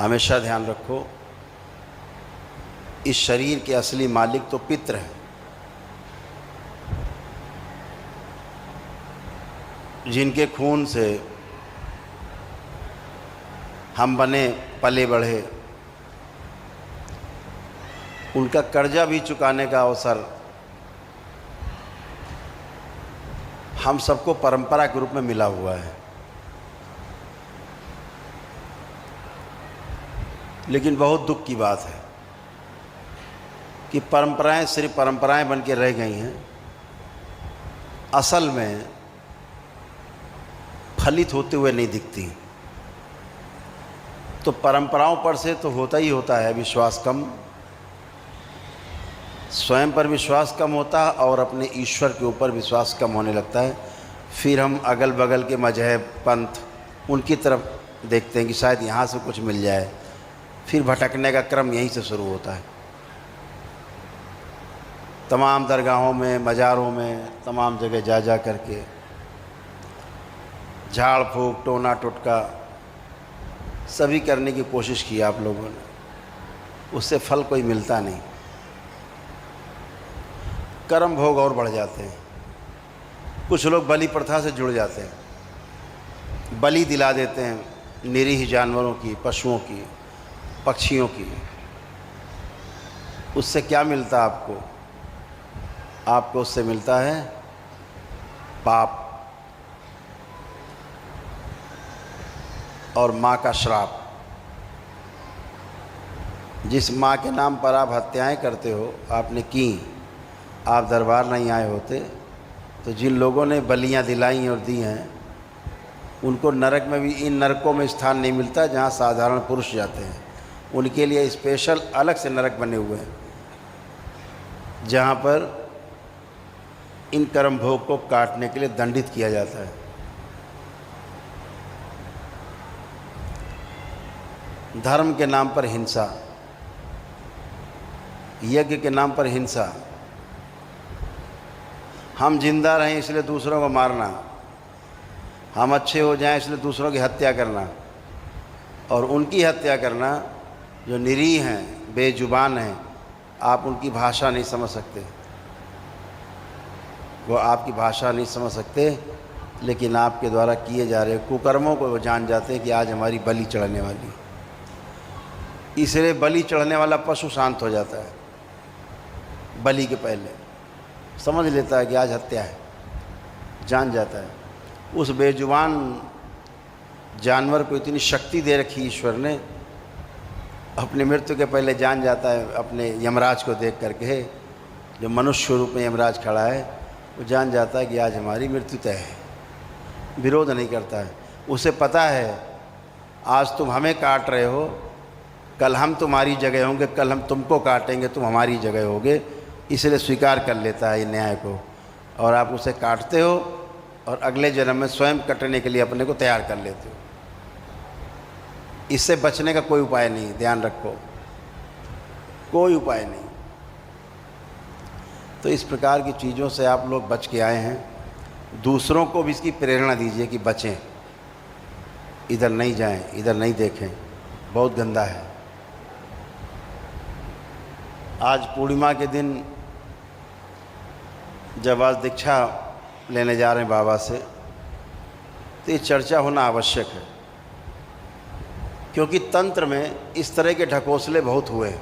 हमेशा ध्यान रखो, इस शरीर के असली मालिक तो पितृ हैं, जिनके खून से हम बने पले बढ़े। उनका कर्जा भी चुकाने का अवसर हम सबको परंपरा के रूप में मिला हुआ है। लेकिन बहुत दुख की बात है कि परंपराएं सिर्फ परंपराएं बन के रह गई हैं, असल में फलित होते हुए नहीं दिखती। तो परंपराओं पर से तो होता ही होता है विश्वास कम, स्वयं पर विश्वास कम होता है और अपने ईश्वर के ऊपर विश्वास कम होने लगता है। फिर हम अगल बगल के मजहब पंथ उनकी तरफ देखते हैं कि शायद यहाँ से कुछ मिल जाए, फिर भटकने का क्रम यहीं से शुरू होता है। तमाम दरगाहों में, मज़ारों में, तमाम जगह जा जा करके झाड़ फूक, टोना टुटका सभी करने की कोशिश की आप लोगों ने, उससे फल कोई मिलता नहीं, कर्म भोग और बढ़ जाते हैं। कुछ लोग बलि प्रथा से जुड़ जाते हैं, बलि दिला देते हैं निरीह जानवरों की, पशुओं की, पक्षियों की। उससे क्या मिलता आपको? आपको उससे मिलता है पाप और माँ का श्राप। जिस माँ के नाम पर आप हत्याएं करते हो, आपने की, आप दरबार नहीं आए होते तो जिन लोगों ने बलियां दिलाई और दी हैं उनको नरक में भी, इन नरकों में स्थान नहीं मिलता जहाँ साधारण पुरुष जाते हैं। उनके लिए स्पेशल अलग से नरक बने हुए हैं जहाँ पर इन कर्म भोग को काटने के लिए दंडित किया जाता है। धर्म के नाम पर हिंसा, यज्ञ के नाम पर हिंसा, हम जिंदा रहें इसलिए दूसरों को मारना, हम अच्छे हो जाएं इसलिए दूसरों की हत्या करना, और उनकी हत्या करना जो निरीह हैं, बेजुबान हैं। आप उनकी भाषा नहीं समझ सकते, वो आपकी भाषा नहीं समझ सकते, लेकिन आपके द्वारा किए जा रहे कुकर्मों को वो जान जाते हैं कि आज हमारी बलि चढ़ने वाली। इसलिए बलि चढ़ने वाला पशु शांत हो जाता है, बलि के पहले समझ लेता है कि आज हत्या है, जान जाता है। उस बेजुबान जानवर को इतनी शक्ति दे रखी ईश्वर ने, अपनी मृत्यु के पहले जान जाता है। अपने यमराज को देख करके, जो मनुष्य रूप में यमराज खड़ा है, वो जान जाता है कि आज हमारी मृत्यु तय है। विरोध नहीं करता है, उसे पता है आज तुम हमें काट रहे हो, कल हम तुम्हारी जगह होंगे, कल हम तुमको काटेंगे, तुम हमारी जगह होगे। इसलिए स्वीकार कर लेता है न्याय को, और आप उसे काटते हो और अगले जन्म में स्वयं कटने के लिए अपने को तैयार कर लेते हो। इससे बचने का कोई उपाय नहीं, ध्यान रखो, कोई उपाय नहीं। तो इस प्रकार की चीज़ों से आप लोग बच के आए हैं, दूसरों को भी इसकी प्रेरणा दीजिए कि बचें, इधर नहीं जाएं, इधर नहीं देखें, बहुत गंदा है। आज पूर्णिमा के दिन जब आज दीक्षा लेने जा रहे हैं बाबा से, तो ये चर्चा होना आवश्यक है, क्योंकि तंत्र में इस तरह के ढकोसले बहुत हुए हैं,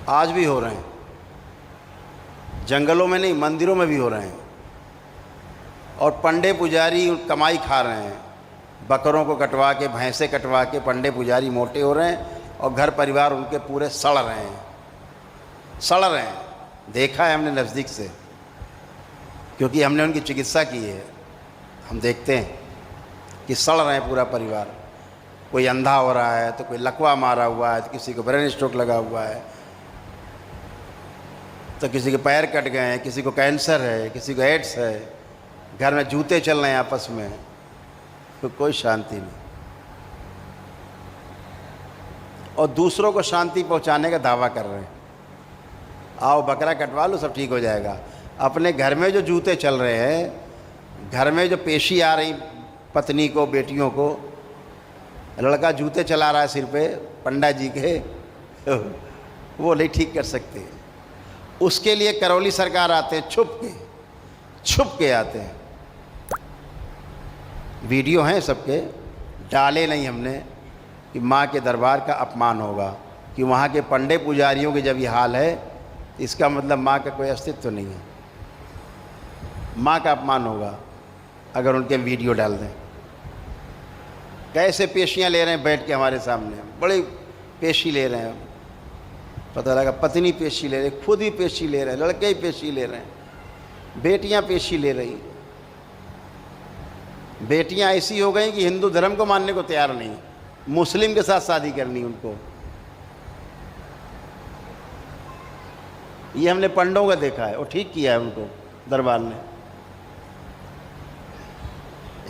आज भी हो रहे हैं। जंगलों में नहीं, मंदिरों में भी हो रहे हैं। और पंडे पुजारी कमाई खा रहे हैं, बकरों को कटवा के, भैंसे कटवा के पंडे पुजारी मोटे हो रहे हैं, और घर परिवार उनके पूरे सड़ रहे हैं, सड़ रहे हैं। देखा है हमने नज़दीक से, क्योंकि हमने उनकी चिकित्सा की है। हम देखते हैं कि सड़ रहे हैं पूरा परिवार। कोई अंधा हो रहा है, तो कोई लकवा मारा हुआ है, तो किसी को ब्रेन स्ट्रोक लगा हुआ है, तो किसी के पैर कट गए हैं, किसी को कैंसर है, किसी को एड्स है, घर में जूते चल रहे हैं आपस में, तो कोई शांति नहीं। और दूसरों को शांति पहुंचाने का दावा कर रहे हैं, आओ बकरा कटवा लो, सब ठीक हो जाएगा। अपने घर में जो जूते चल रहे हैं, घर में जो पेशी आ रही पत्नी को, बेटियों को, लड़का जूते चला रहा है सिर पे पंडा जी के, वो नहीं ठीक कर सकते। उसके लिए करौली सरकार आते हैं, छुप के आते हैं। वीडियो हैं सबके, डाले नहीं हमने कि माँ के दरबार का अपमान होगा, कि वहाँ के पंडे पुजारियों के जब ये हाल है, इसका मतलब माँ का कोई अस्तित्व नहीं है। माँ का अपमान होगा अगर उनके वीडियो डाल दें। कैसे पेशियाँ ले रहे हैं बैठ के हमारे सामने, बड़ी पेशी ले रहे हैं। पता लगा पत्नी पेशी ले रही, खुद ही पेशी ले रहे हैं, लड़के ही पेशी ले रहे हैं, बेटियां पेशी ले रही। बेटियां ऐसी हो गई कि हिंदू धर्म को मानने को तैयार नहीं, मुस्लिम के साथ शादी करनी उनको। ये हमने पंडों का देखा है, और ठीक किया है उनको दरबार ने।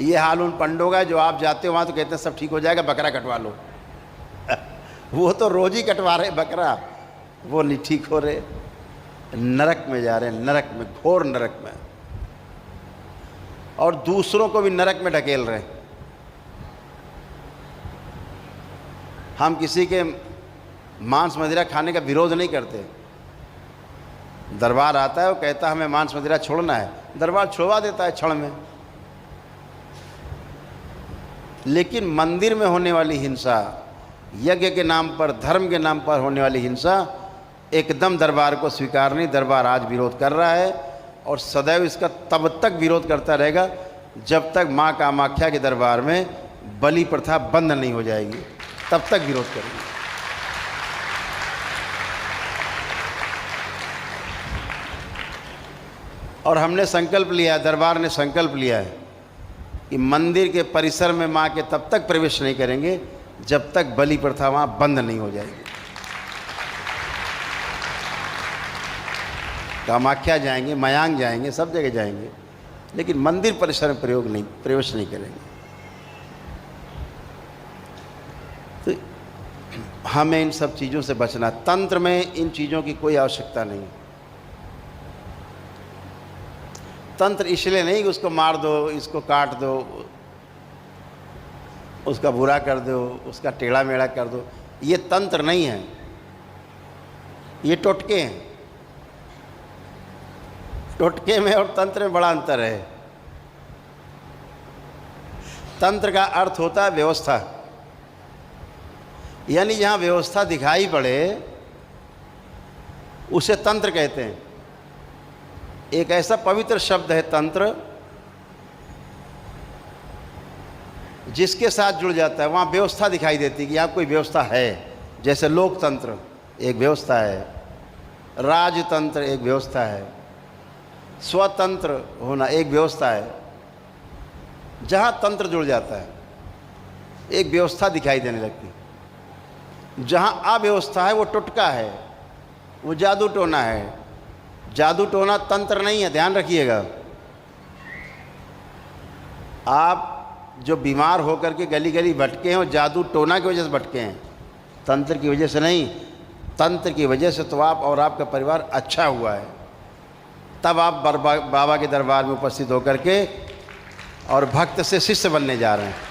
ये हाल उन पंडों का जो आप जाते हो वहाँ तो कहते हैं सब ठीक हो जाएगा, बकरा कटवा लो। वो तो रोज ही कटवा रहे बकरा, वो नहीं ठीक हो रहे, नरक में जा रहे हैं, नरक में, घोर नरक में, और दूसरों को भी नरक में ढकेल रहे हैं। हम किसी के मांस मदिरा खाने का विरोध नहीं करते। दरबार आता है, वो कहता है हमें मांस मदिरा छोड़ना है, दरबार छुड़वा देता है क्षण में। लेकिन मंदिर में होने वाली हिंसा, यज्ञ के नाम पर, धर्म के नाम पर होने वाली हिंसा, एकदम दरबार को स्वीकार नहीं। दरबार आज विरोध कर रहा है और सदैव इसका तब तक विरोध करता रहेगा जब तक माँ कामाख्या के दरबार में बलि प्रथा बंद नहीं हो जाएगी, तब तक विरोध करेंगे। और हमने संकल्प लिया है, दरबार ने संकल्प लिया है कि मंदिर के परिसर में माँ के तब तक प्रवेश नहीं करेंगे जब तक बलि प्रथा वहाँ बंद नहीं हो जाएगी। कामाख्या जाएंगे, मयांग जाएंगे, सब जगह जाएंगे, लेकिन मंदिर परिसर में प्रवेश नहीं करेंगे। तो हमें इन सब चीज़ों से बचना। तंत्र में इन चीज़ों की कोई आवश्यकता नहीं। तंत्र इसलिए नहीं कि उसको मार दो, इसको काट दो, उसका बुरा कर दो, उसका टेढ़ा मेढ़ा कर दो, ये तंत्र नहीं है, ये टोटके हैं। टोटके में और तंत्र में बड़ा अंतर है। तंत्र का अर्थ होता है व्यवस्था, यानी जहाँ व्यवस्था दिखाई पड़े उसे तंत्र कहते हैं। एक ऐसा पवित्र शब्द है तंत्र जिसके साथ जुड़ जाता है, वहाँ व्यवस्था दिखाई देती है कि यहाँ कोई व्यवस्था है। जैसे लोकतंत्र एक व्यवस्था है, राजतंत्र एक व्यवस्था है, स्वतंत्र होना एक व्यवस्था है। जहाँ तंत्र जुड़ जाता है एक व्यवस्था दिखाई देने लगती। जहाँ अव्यवस्था है वो टुटका है, वो जादू टोना है। जादू टोना तंत्र नहीं है, ध्यान रखिएगा। आप जो बीमार होकर के गली गली भटके हैं वो जादू टोना की वजह से भटके हैं, तंत्र की वजह से नहीं। तंत्र की वजह से तो आप और आपका परिवार अच्छा हुआ है, तब आप बाबा के दरबार में उपस्थित होकर के और भक्त से शिष्य बनने जा रहे हैं।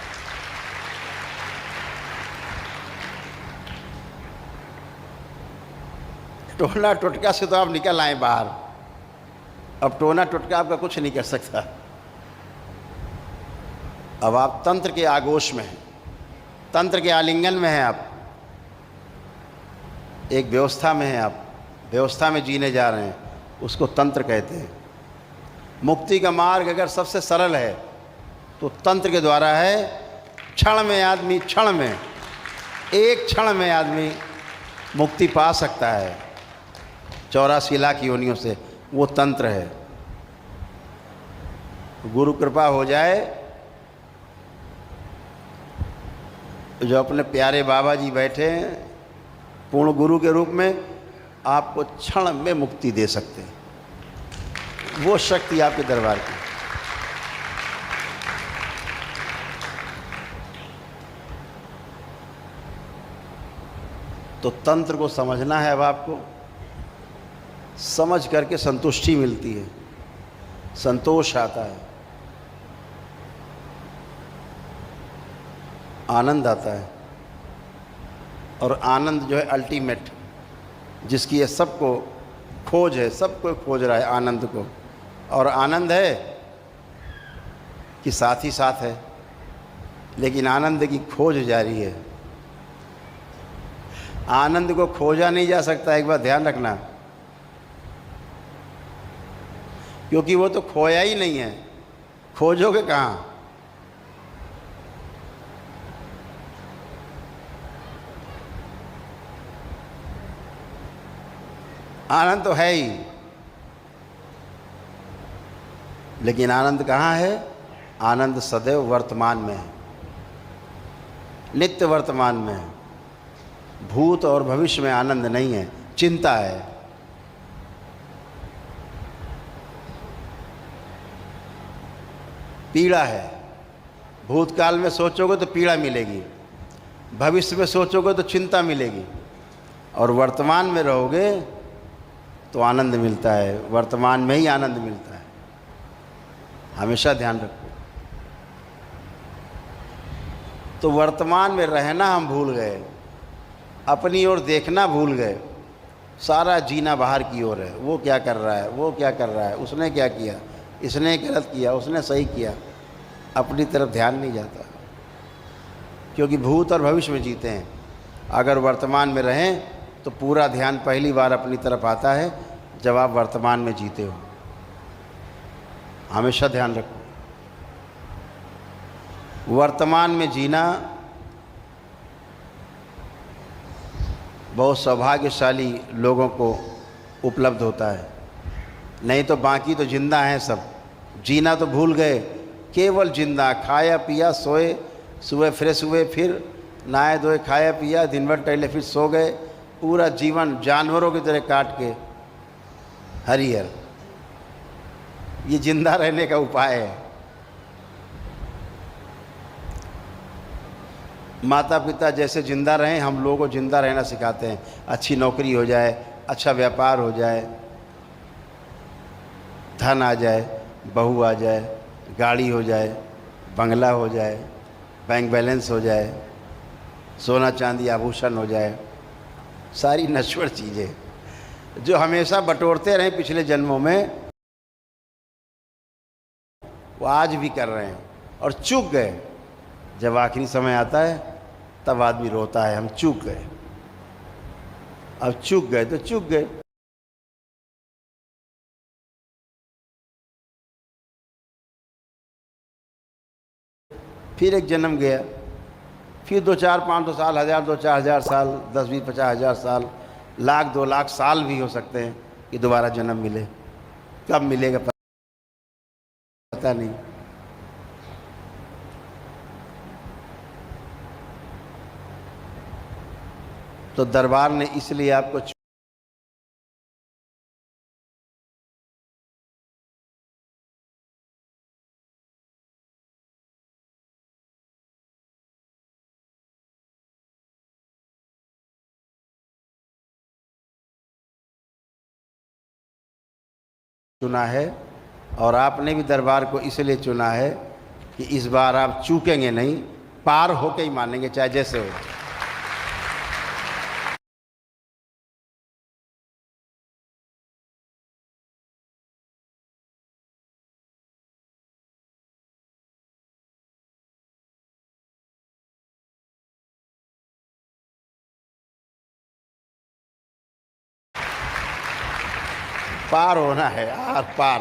टोना टोटका से तो आप निकल आए बाहर। अब टोना टोटका आपका कुछ नहीं कर सकता। अब आप तंत्र के आगोश में हैं, तंत्र के आलिंगन में हैं, आप एक व्यवस्था में हैं, आप व्यवस्था में जीने जा रहे हैं, उसको तंत्र कहते हैं। मुक्ति का मार्ग अगर सबसे सरल है तो तंत्र के द्वारा है। क्षण में आदमी, क्षण में, एक क्षण में आदमी मुक्ति पा सकता है 84 लाख योनियों से, वो तंत्र है। गुरु कृपा हो जाए, जो अपने प्यारे बाबा जी बैठे हैं पूर्ण गुरु के रूप में, आपको क्षण में मुक्ति दे सकते हैं। वो शक्ति आपके दरबार की। तो तंत्र को समझना है। अब आपको समझ करके संतुष्टि मिलती है, संतोष आता है। आनंद आता है। और आनंद जो है अल्टीमेट, जिसकी ये सबको खोज है, सबको खोज रहा है आनंद को। और आनंद है कि साथ ही साथ है, लेकिन आनंद की खोज जारी है। आनंद को खोजा नहीं जा सकता, एक बात ध्यान रखना, क्योंकि वो तो खोया ही नहीं है। खोजोगे कहाँ? आनंद तो है ही, लेकिन आनंद कहाँ है? आनंद सदैव वर्तमान में है, नित्य वर्तमान में है। भूत और भविष्य में आनंद नहीं है, चिंता है। पीड़ा है। भूतकाल में सोचोगे तो पीड़ा मिलेगी, भविष्य में सोचोगे तो चिंता मिलेगी, और वर्तमान में रहोगे तो आनंद मिलता है। वर्तमान में ही आनंद मिलता है, हमेशा ध्यान रखो। तो वर्तमान में रहना हम भूल गए, अपनी ओर देखना भूल गए। सारा जीना बाहर की ओर है, वो क्या कर रहा है, वो क्या कर रहा है, उसने क्या किया, इसने गलत किया, उसने सही किया। अपनी तरफ ध्यान नहीं जाता, क्योंकि भूत और भविष्य में जीते हैं। अगर वर्तमान में रहें तो पूरा ध्यान पहली बार अपनी तरफ आता है जब आप वर्तमान में जीते हो। हमेशा ध्यान रखो, वर्तमान में जीना बहुत सौभाग्यशाली लोगों को उपलब्ध होता है। नहीं तो बाकी तो जिंदा हैं सब, जीना तो भूल गए। केवल जिंदा, खाया पिया सोए, सुबह फ्रेश हुए, फिर नहाए धोए, खाया पिया, दिन भर टहले, फिर सो गए। पूरा जीवन जानवरों की तरह काट के हरिहर। ये जिंदा रहने का उपाय है। माता पिता जैसे जिंदा रहें, हम लोगों को जिंदा रहना सिखाते हैं। अच्छी नौकरी हो जाए, अच्छा व्यापार हो जाए, धन आ जाए, बहू आ जाए, गाड़ी हो जाए, बंगला हो जाए, बैंक बैलेंस हो जाए, सोना चांदी आभूषण हो जाए, सारी नश्वर चीज़ें जो हमेशा बटोरते रहे पिछले जन्मों में, वो आज भी कर रहे हैं और चूक गए। जब आखिरी समय आता है तब आदमी रोता है, हम चूक गए। अब चूक गए तो चूक गए। फिर एक जन्म गया, फिर 2-4-500 साल, 1000-2-4000 साल, 10-20-50,000 साल, लाख 2 लाख साल भी हो सकते हैं कि दोबारा जन्म मिले। कब मिलेगा पता नहीं। तो दरबार ने इसलिए आपको चुना है, और आपने भी दरबार को इसलिए चुना है कि इस बार आप चूकेंगे नहीं, पार होके ही मानेंगे, चाहे जैसे हो। पार होना है, आर पार।